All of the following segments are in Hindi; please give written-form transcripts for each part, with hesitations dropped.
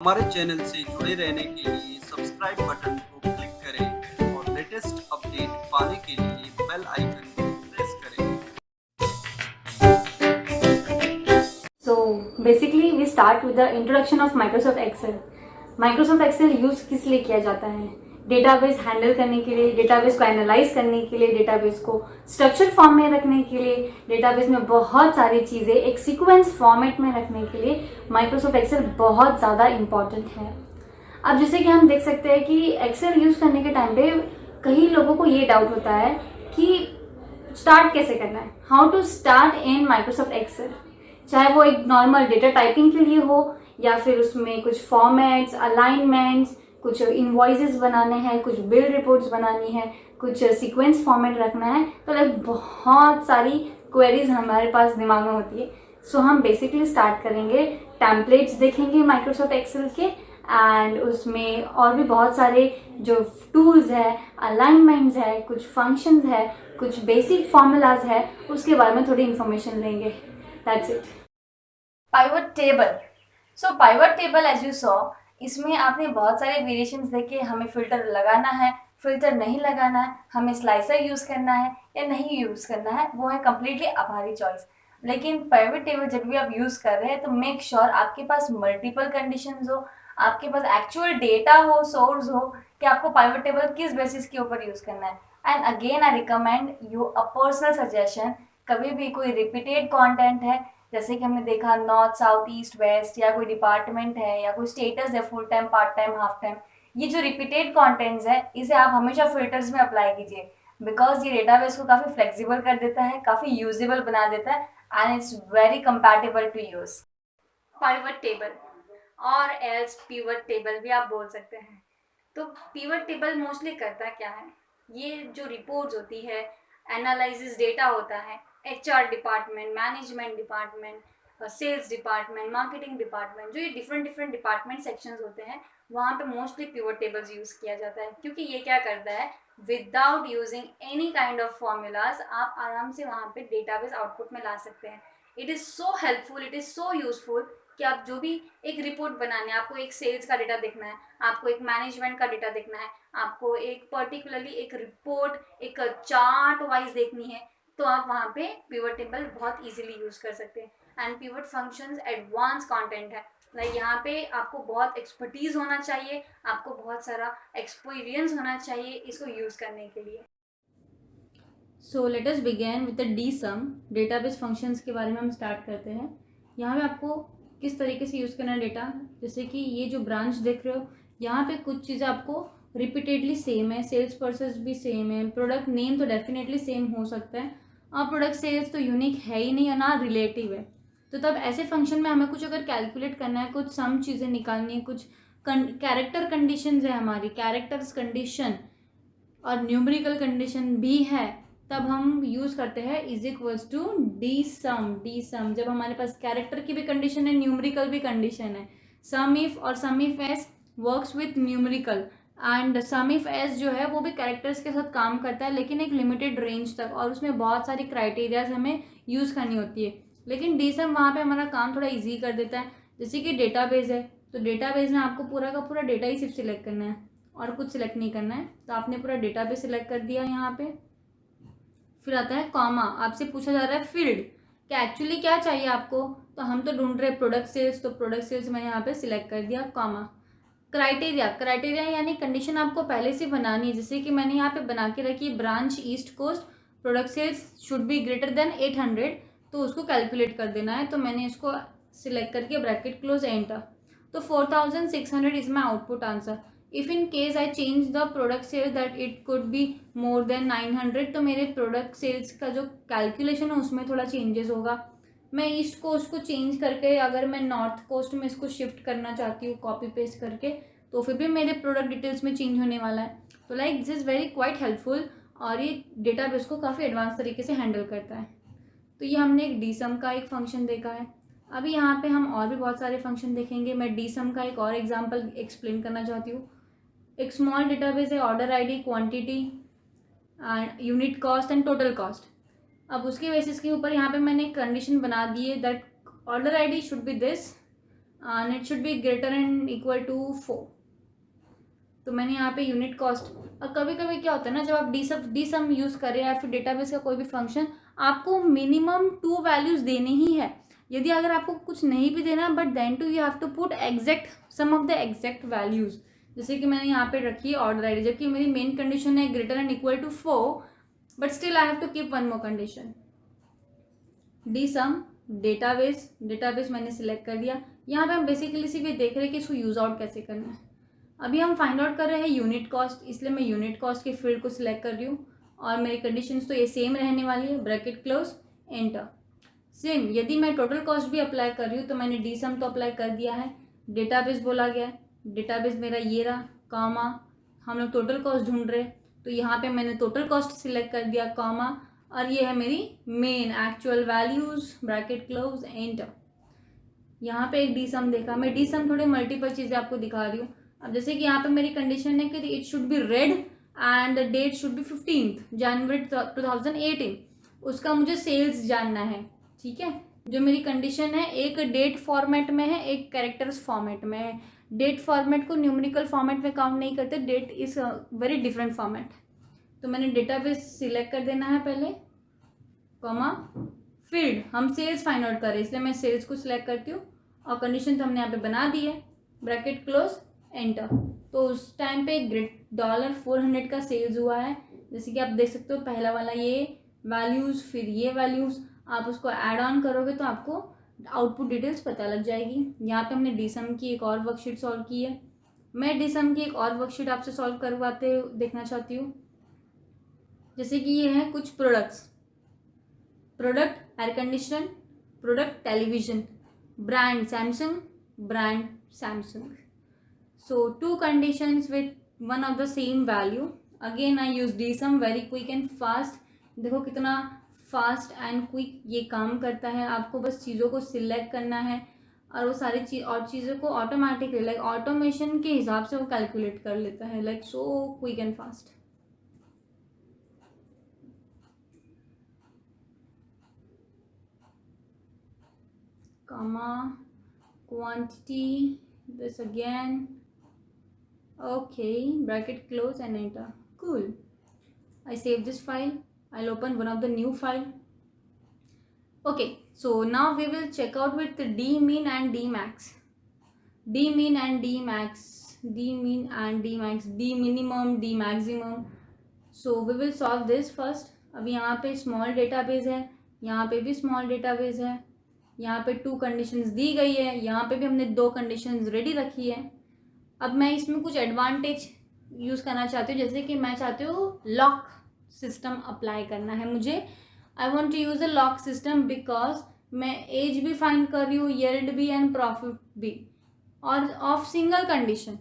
हमारे चैनल से जुड़े रहने के लिए सब्सक्राइब बटन को क्लिक करें और लेटेस्ट अपडेट पाने के लिए बेल आइकन को प्रेस करें। So basically we start with the introduction of Microsoft Excel. Microsoft Excel use किस लिए किया जाता है? डेटाबेस हैंडल करने के लिए, डेटाबेस को एनालाइज करने के लिए, डेटाबेस को स्ट्रक्चर फॉर्म में रखने के लिए, डेटाबेस में बहुत सारी चीज़ें एक सीक्वेंस फॉर्मेट में रखने के लिए माइक्रोसॉफ्ट एक्सेल बहुत ज़्यादा इम्पॉर्टेंट है। अब जैसे कि हम देख सकते हैं कि एक्सेल यूज़ करने के टाइम पे कई लोगों को ये डाउट होता है कि स्टार्ट कैसे करना है, how to start in Microsoft Excel. चाहे वो एक नॉर्मल डेटा टाइपिंग के लिए हो या फिर उसमें कुछ फॉर्मेट्स, अलाइनमेंट्स, कुछ इनवॉइसेस बनाने हैं, कुछ बिल रिपोर्ट्स बनानी है, कुछ सीक्वेंस फॉर्मेट रखना है, तो लाइक बहुत सारी क्वेरीज हमारे पास दिमाग में होती है। सो हम बेसिकली स्टार्ट करेंगे, टेम्पलेट्स देखेंगे माइक्रोसॉफ्ट एक्सेल के, एंड उसमें और भी बहुत सारे जो टूल्स है, अलाइनमेंट्स है, कुछ फंक्शंस है, कुछ बेसिक फॉर्मूलाज है, उसके बारे में थोड़ी इन्फॉर्मेशन लेंगे। That's it. Pivot table. So pivot table as you saw, इसमें आपने बहुत सारे वेरिएशंस देखे। हमें फिल्टर लगाना है, फिल्टर नहीं लगाना है, हमें स्लाइसर यूज़ करना है या नहीं यूज़ करना है, वो है कम्प्लीटली हमारी चॉइस। लेकिन पाइवट टेबल जब भी आप यूज़ कर रहे हैं तो मेक श्योर आपके पास मल्टीपल कंडीशंस हो, आपके पास एक्चुअल डेटा हो, सोर्स हो कि आपको पाइवट टेबल किस बेसिस के ऊपर यूज़ करना है। And again I recommend you a personal suggestion, कभी भी कोई रिपीटेड कंटेंट है, जैसे कि हमने देखा नॉर्थ साउथ ईस्ट वेस्ट, या कोई डिपार्टमेंट है या कोई स्टेटस है, full time, part time, half time, ये जो रिपीटेड कंटेंट्स है इसे आप हमेशा फिल्टर्स में अप्लाई कीजिए, बिकॉज ये डेटाबेस को काफ़ी फ्लेक्सिबल कर देता है, काफ़ी यूजेबल बना देता है, and it's very compatible to use. Pivot table और एल्स पिवट टेबल भी आप बोल सकते हैं। तो पिवट टेबल मोस्टली करता क्या है, ये जो रिपोर्ट्स होती है, एनालिसिस डेटा होता है, HR department, management department, sales department, marketing department, जो ये डिफरेंट डिफरेंट डिपार्टमेंट सेक्शंस होते हैं, वहाँ पे मोस्टली पिवट टेबल्स यूज़ किया जाता है, क्योंकि ये क्या करता है, without using any kind of formulas आप आराम से वहाँ पे डेटाबेस आउटपुट में ला सकते हैं। It is so helpful, it is so useful कि आप जो भी एक रिपोर्ट बनाने, आपको एक सेल्स का डेटा देखना है, आपको एक मैनेजमेंट का डेटा देखना है, आपको एक पर्टिकुलरली एक रिपोर्ट, एक चार्ट वाइज देखनी है, तो आप वहाँ पे पिवट टेबल बहुत इजीली यूज़ कर सकते हैं। And pivot functions advance content है, लाइक यहाँ पे आपको बहुत एक्सपर्टीज होना चाहिए, आपको बहुत सारा एक्सपीरियंस होना चाहिए इसको यूज़ करने के लिए। So let us begin with the DSUM. Database functions के बारे में हम स्टार्ट करते हैं। यहाँ पे आपको किस तरीके से यूज़ करना है डेटा, जैसे कि ये जो ब्रांच देख रहे हो, यहाँ पे कुछ चीज़ें आपको रिपीटेडली सेम है, सेल्स पर्सन भी सेम है, प्रोडक्ट नेम तो डेफिनेटली सेम हो सकता है, और प्रोडक्ट सेल्स तो यूनिक है ही नहीं, और ना रिलेटिव है। तो तब ऐसे फंक्शन में हमें कुछ अगर कैलकुलेट करना है, कुछ सम चीज़ें निकालनी है, कुछ कैरेक्टर कंडीशन है, हमारी कैरेक्टर्स कंडीशन और न्यूमेरिकल कंडीशन भी है, तब हम यूज़ करते हैं is equals to D sum. D sum जब हमारे पास कैरेक्टर की भी कंडीशन है, न्यूमेरिकल भी कंडीशन है, सम इफ और sum if S works with numerical, and sum if S जो है वो भी कैरेक्टर्स के साथ काम करता है, लेकिन एक लिमिटेड रेंज तक, और उसमें बहुत सारी क्राइटेरियाज हमें यूज़ करनी होती है। लेकिन डी सम वहाँ पे हमारा काम थोड़ा ईजी कर देता है। जैसे कि डेटाबेस है, तो डेटाबेस में आपको पूरा का पूरा डेटा ही सिर्फ सिलेक्ट करना है और कुछ सिलेक्ट नहीं करना है, तो आपने पूरा डेटाबेस सिलेक्ट कर दिया यहाँ पे। फिर आता है कॉमा, आपसे पूछा जा रहा है फील्ड, क्या एक्चुअली क्या चाहिए आपको, तो हम तो ढूंढ रहे प्रोडक्ट सेल्स, तो प्रोडक्ट सेल्स मैंने यहाँ पे सिलेक्ट कर दिया, कॉमा। क्राइटेरिया, क्राइटेरिया यानी कंडीशन आपको पहले से बनानी है, जैसे कि मैंने यहाँ पे बना के रखी है branch east coast, product sales should be greater than 800, तो उसको कैलकुलेट कर देना है, तो मैंने इसको सिलेक्ट करके ब्रैकेट क्लोज एंटर, तो 4600 is my output answer. If in case I change the product sales that it could be more than 900, तो मेरे प्रोडक्ट सेल्स का जो कैलकुलेशन है उसमें थोड़ा चेंजेस होगा। मैं ईस्ट कोस्ट को चेंज करके अगर मैं नॉर्थ कोस्ट में इसको शिफ्ट करना चाहती हूँ कॉपी पेस्ट करके, तो फिर भी मेरे प्रोडक्ट डिटेल्स में चेंज होने वाला है। तो like this is very quite helpful, और ये डेटाबेस को काफ़ी एडवांस तरीके से हैंडल करता है। तो ये हमने एक डी सम का एक फंक्शन देखा है। अभी यहाँ पे हम और भी बहुत सारे फंक्शन देखेंगे। मैं डी सम का एक और एग्जाम्पल एक्सप्लेन करना चाहती हूँ। एक स्मॉल डेटाबेस है, order ID, quantity and unit cost and total cost. अब उसके बेसिस के ऊपर यहाँ पे मैंने एक कंडीशन बना दी है that order ID should be this, and it should be greater and equal to 4। तो मैंने यहाँ पे यूनिट कॉस्ट, और कभी कभी क्या होता है ना, जब आप डी सम यूज़ करें या फिर डेटाबेस का कोई भी फंक्शन, आपको मिनिमम 2 वैल्यूज़ देनी ही है। यदि अगर आपको कुछ नहीं भी देना, but then to you have to put exact some of the exact values. जैसे कि मैंने यहाँ पे रखी है ऑर्डर आईडी, जबकि मेरी मेन कंडीशन है greater and equal to 4, but still I have to keep one more condition. DSUM database मैंने सिलेक्ट कर दिया। यहाँ पे हम बेसिकली सिर्फ ये देख रहे हैं कि इसको यूज आउट कैसे करना है। अभी हम फाइंड आउट कर रहे हैं यूनिट कॉस्ट, इसलिए मैं यूनिट कॉस्ट के फील्ड को सिलेक्ट कर रही हूँ और मेरी कंडीशंस तो ये सेम रहने वाली है, ब्रैकेट क्लोज एंटर। सेम यदि मैं टोटल कॉस्ट भी अप्लाई कर रही हूँ तो मैंने डी सम तो अप्लाई कर दिया है, डेटाबेस बोला गया है, डेटाबेस मेरा ये रहा, कामा हम लोग टोटल कॉस्ट ढूंढ रहे तो यहाँ पे मैंने टोटल कॉस्ट सिलेक्ट कर दिया, कामा, और ये है मेरी main actual values, bracket close enter. यहाँ पे एक डी सम देखा, मैं डी सम थोड़े मल्टीपल चीज़ें आपको दिखा रही हूँ। अब जैसे कि यहाँ पे मेरी कंडीशन है कि it should be red and the date should be 15 January 2018, उसका मुझे सेल्स जानना है। ठीक है, जो मेरी कंडीशन है एक डेट फॉर्मेट में है, एक कैरेक्टर्स फॉर्मेट में है। डेट फॉर्मेट को न्यूमेरिकल फॉर्मेट में काउंट नहीं करते, date is very different format. तो मैंने डेटाबेस सिलेक्ट कर देना है पहले, कॉमा फील्ड, हम सेल्स फाइंड आउट करें इसलिए मैं सेल्स को सिलेक्ट करती हूँ, और कंडीशन तो हमने यहाँ पे बना दी है, ब्रैकेट क्लोज एंटर। तो उस टाइम पे $400 का सेल्स हुआ है। जैसे कि आप देख सकते हो, पहला वाला ये वैल्यूज़, फिर ये वैल्यूज़, आप उसको ऐड ऑन करोगे तो आपको आउटपुट डिटेल्स पता लग जाएगी। यहाँ पे हमने डी सम की एक और वर्कशीट सॉल्व की है। मैं डी सम की एक और वर्कशीट आपसे सॉल्व करवाते देखना चाहती हूँ। जैसे कि ये है कुछ products, product air conditioner, product television, brand Samsung, brand Samsung. So 2 conditions with one of the same value. Again I use dsum, very quick and fast. देखो कितना फास्ट एंड क्विक ये काम करता है। आपको बस चीज़ों को सिलेक्ट करना है और वो सारी और चीज़ों को ऑटोमेटिकली लाइक ऑटोमेशन के हिसाब से वो कैलकुलेट कर लेता है, like so quick and fast. comma quantity, this again, okay, bracket close and enter. Cool. I save this file. I'll open one of the new file. Okay, so now we will check out with the d mean and d max. D mean and d max, d mean and d max, d minimum, d maximum. So we will solve this first. अभी यहाँ पे स्मॉल डेटाबेस है, यहाँ पे भी स्मॉल डेटाबेस है, यहाँ पे 2 कंडीशंस दी गई है, यहाँ पे भी हमने 2 कंडीशंस रेडी रखी है। अब मैं इसमें कुछ एडवांटेज यूज़ करना चाहती हूँ, जैसे कि मैं चाहती हूँ लॉक सिस्टम अप्लाई करना है मुझे। I want to use a lock system because मैं एज भी फाइंड कर रही हूँ, येल्ड भी एंड प्रॉफिट भी, और ऑफ सिंगल कंडीशन।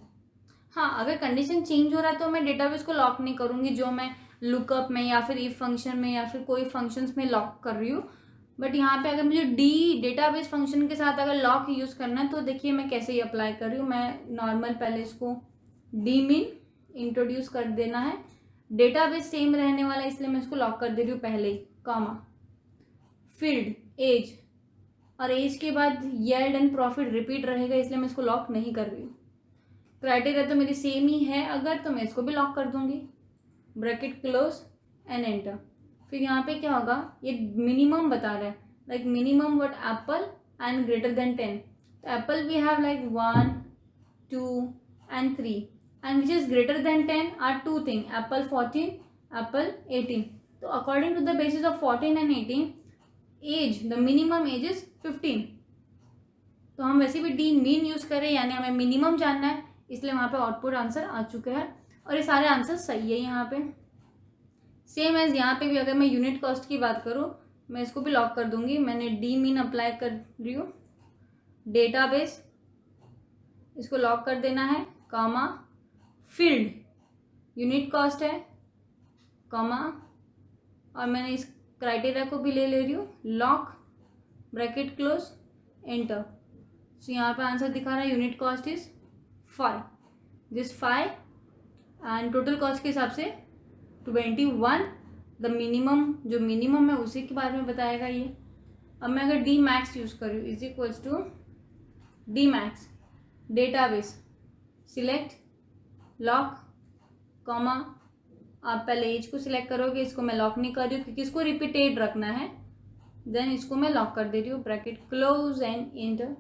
हाँ, अगर कंडीशन चेंज हो रहा है तो मैं डेटाबेस को लॉक नहीं करूँगी, जो मैं लुकअप में या फिर इफ फंक्शन में या फिर कोई फंक्शंस में लॉक कर रही हूँ। बट यहाँ पे अगर मुझे डेटाबेस फंक्शन के साथ अगर लॉक यूज़ करना है तो देखिए मैं कैसे ही अप्लाई कर रही हूँ। मैं नॉर्मल पहले इसको डी मीन इंट्रोड्यूस कर देना है, डेटाबेस सेम रहने वाला है इसलिए मैं इसको लॉक कर दे रही हूँ पहले ही, कॉमा फील्ड एज, और एज के बाद येल्ड एंड प्रॉफिट रिपीट रहेगा इसलिए मैं इसको लॉक नहीं कर रही हूँ। क्राइटेरिया तो मेरी सेम ही है, अगर तो मैं इसको भी लॉक कर दूंगी, ब्रैकेट क्लोज एंड एंटर। फिर यहाँ पे क्या होगा, ये मिनिमम बता रहा है, like minimum what apple and greater than 10। तो apple we have like 1 2 and 3 and which is greater than 10 are 2 things, apple 14, apple 18. तो according to the basis of 14 and 18 age, the minimum age is 15. तो हम वैसे भी डी मीन यूज़ करें, यानी हमें मिनिमम जानना है, इसलिए वहाँ पे आउटपुट आंसर आ चुके हैं और ये सारे आंसर सही है। यहाँ पे सेम एज यहाँ पे भी अगर मैं यूनिट कॉस्ट की बात करूँ, मैं इसको भी लॉक कर दूंगी। मैंने डी मीन अप्लाई कर रही हूँ, डेटाबेस इसको लॉक कर देना है, कॉमा फील्ड यूनिट कॉस्ट है, कॉमा, और मैंने इस क्राइटेरिया को भी ले रही हूँ, लॉक ब्रैकेट क्लोज एंटर। सो यहाँ पे आंसर दिखा रहा है unit cost is 5, this 5 and total cost के हिसाब से 21। द मिनिमम, जो मिनिमम है उसी के बारे में बताएगा ये। अब मैं अगर डी मैक्स यूज़ कर रही हूँ is equals to DMAX database select lock comma, आप पहले एज को सिलेक्ट करोगे, इसको मैं लॉक नहीं कर रही हूँ क्योंकि इसको रिपीटेड रखना है, देन इसको मैं लॉक कर दे रही हूँ, bracket close and enter.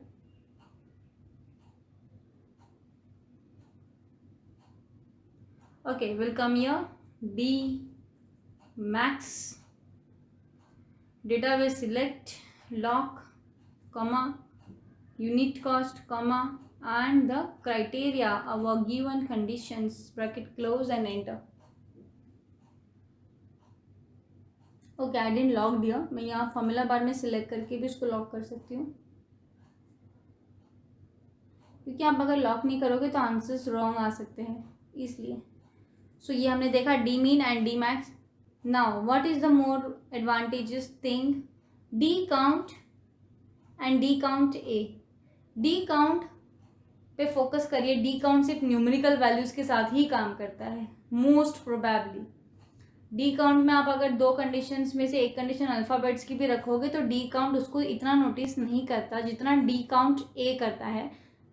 Okay, will come here D max database select lock comma unit cost comma and the criteria our given conditions, bracket close and enter। Okay, I didn't lock दिया, मैं यहाँ फॉर्मूला बार में सिलेक्ट करके भी इसको लॉक कर सकती हूँ, क्योंकि आप अगर लॉक नहीं करोगे तो आंसर्स रॉन्ग आ सकते हैं, इसलिए। सो ये हमने देखा D mean and D max. Now what is the more advantages thing, D count and D count A. D count पे फोकस करिए, डी काउंट सिर्फ न्यूमेरिकल वैल्यूज के साथ ही काम करता है मोस्ट प्रोबेबली। डी काउंट में आप अगर दो कंडीशंस में से एक कंडीशन अल्फ़ाबेट्स की भी रखोगे तो डी काउंट उसको इतना नोटिस नहीं करता जितना डी काउंट ए करता है।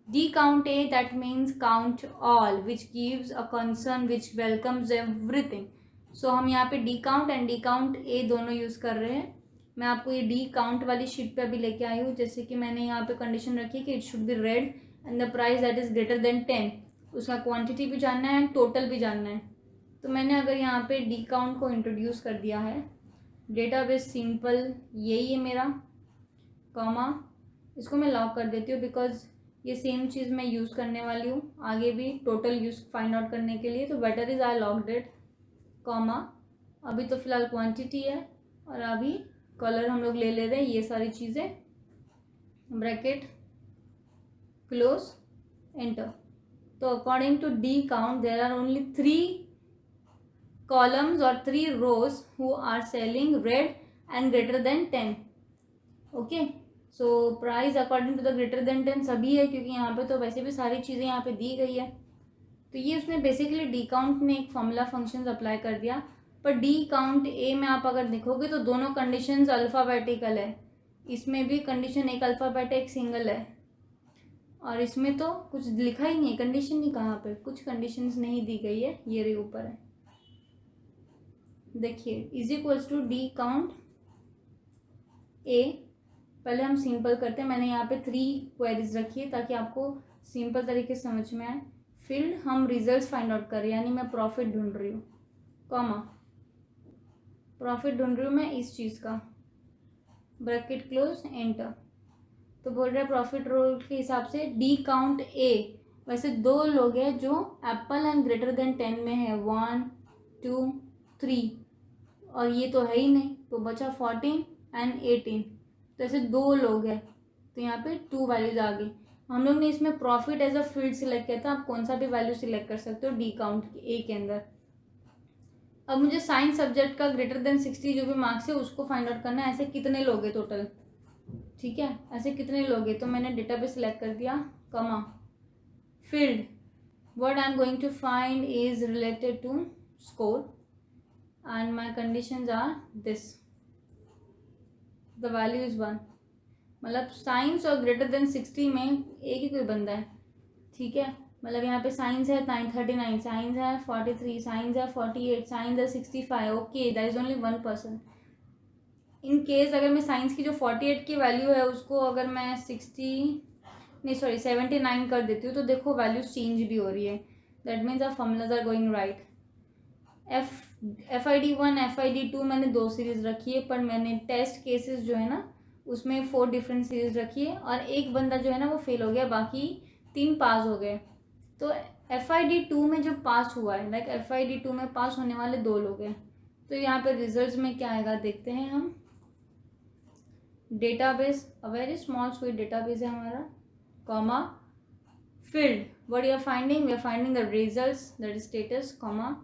D count A that means count all which gives a concern which welcomes everything. So हम यहाँ पे D count and D count A दोनों यूज़ कर रहे हैं। मैं आपको ये डी काउंट वाली शीट पे अभी लेके आई हूँ, जैसे कि मैंने यहाँ पे कंडीशन रखी है कि it should be red and the price that is greater than 10, उसका क्वांटिटी भी जानना है, टोटल भी जानना है। तो मैंने अगर यहाँ पे डी काउंट को इंट्रोड्यूस कर दिया है, डेटाबेस सिंपल यही है मेरा, कॉमा, इसको मैं लॉक कर देती हूँ बिकॉज ये सेम चीज़ मैं यूज़ करने वाली हूँ आगे भी टोटल यूज़ फाइंड आउट करने के लिए, तो better is I locked it, comma, अभी तो फिलहाल क्वांटिटी है और अभी कलर हम लोग ले रहे हैं, ये सारी चीज़ें, ब्रैकेट क्लोज एंटर। तो according to D count there are only 3 columns or 3 rows who are selling red and greater than 10। okay, so price according to the greater than 10 सभी है, क्योंकि यहाँ पे तो वैसे भी सारी चीज़ें यहाँ पे दी गई है। तो ये उसने बेसिकली डी काउंट ने एक फॉर्मूला फंक्शन अप्लाई कर दिया। पर डी काउंट ए में आप अगर देखोगे तो दोनों कंडीशंस अल्फ़ाबेटिकल है, इसमें भी कंडीशन एक अल्फ़ाबेट एक सिंगल है, और इसमें तो कुछ लिखा ही नहीं है, कंडीशन ही कहाँ पे, कुछ कंडीशंस नहीं दी गई है, ये रही ऊपर है, देखिए, is equals to D count A. पहले हम सिंपल करते हैं, मैंने यहाँ पे 3 क्वेरीज रखी है ताकि आपको सिंपल तरीके से समझ में आए। फील्ड हम रिजल्ट्स फाइंड आउट कर रहे हैं, यानी मैं प्रॉफिट ढूंढ रही हूँ, कॉमा, प्रॉफिट ढूंढ रही हूँ मैं इस चीज़ का, ब्रैकेट क्लोज एंटर। तो बोल रहा है प्रॉफिट रोल के हिसाब से डी काउंट ए, वैसे 2 लोग हैं जो एप्पल एंड ग्रेटर देन 10 में है, 1 2 3, और ये तो है ही नहीं, तो बचा 14 एंड 18, तो ऐसे 2 लोग हैं, तो यहाँ पे 2 वैल्यूज आ गई। हम लोग ने इसमें profit as a field select किया था, आप कौन सा भी वैल्यू सिलेक्ट कर सकते हो डी काउंट ए के अंदर। अब मुझे साइंस सब्जेक्ट का ग्रेटर देन 60 जो भी मार्क्स है उसको फाइंड आउट करना है, ऐसे कितने लोग हैं टोटल, ठीक है, ऐसे कितने लोग हैं। तो मैंने डेटाबेस सिलेक्ट कर दिया, comma, field, what I am going to find is related to score and my conditions are this, the value is 1। मतलब साइंस और ग्रेटर देन 60 में एक ही कोई बंदा है, ठीक है, मतलब यहाँ पे साइंस है 39, साइंस है 43, साइंस है 48, साइंस है 65, okay, that is only 1 person. In case अगर मैं साइंस की जो 48 की वैल्यू है उसको अगर मैं 79 कर देती हूँ तो देखो वैल्यूज चेंज भी हो रही है, that means our formulas are going right. FID1 FID2 मैंने 2 सीरीज़ रखी है, पर मैंने टेस्ट केसेस जो है ना उसमें 4 डिफरेंट सीरीज़ रखी है, और एक बंदा जो है ना वो फेल हो गया, बाकी 3 पास हो गए। तो FID2 में जो पास हुआ है, लाइक FID2 में पास होने वाले 2 लोग हैं, तो यहाँ पे रिजल्ट्स में क्या आएगा देखते हैं हम। Database, a very small sweet database है हमारा, comma, field, what you are finding, we are finding the results, that is status, comma,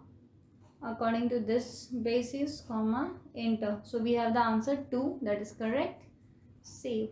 according to this basis, comma, enter। So we have the answer 2, that is correct, save।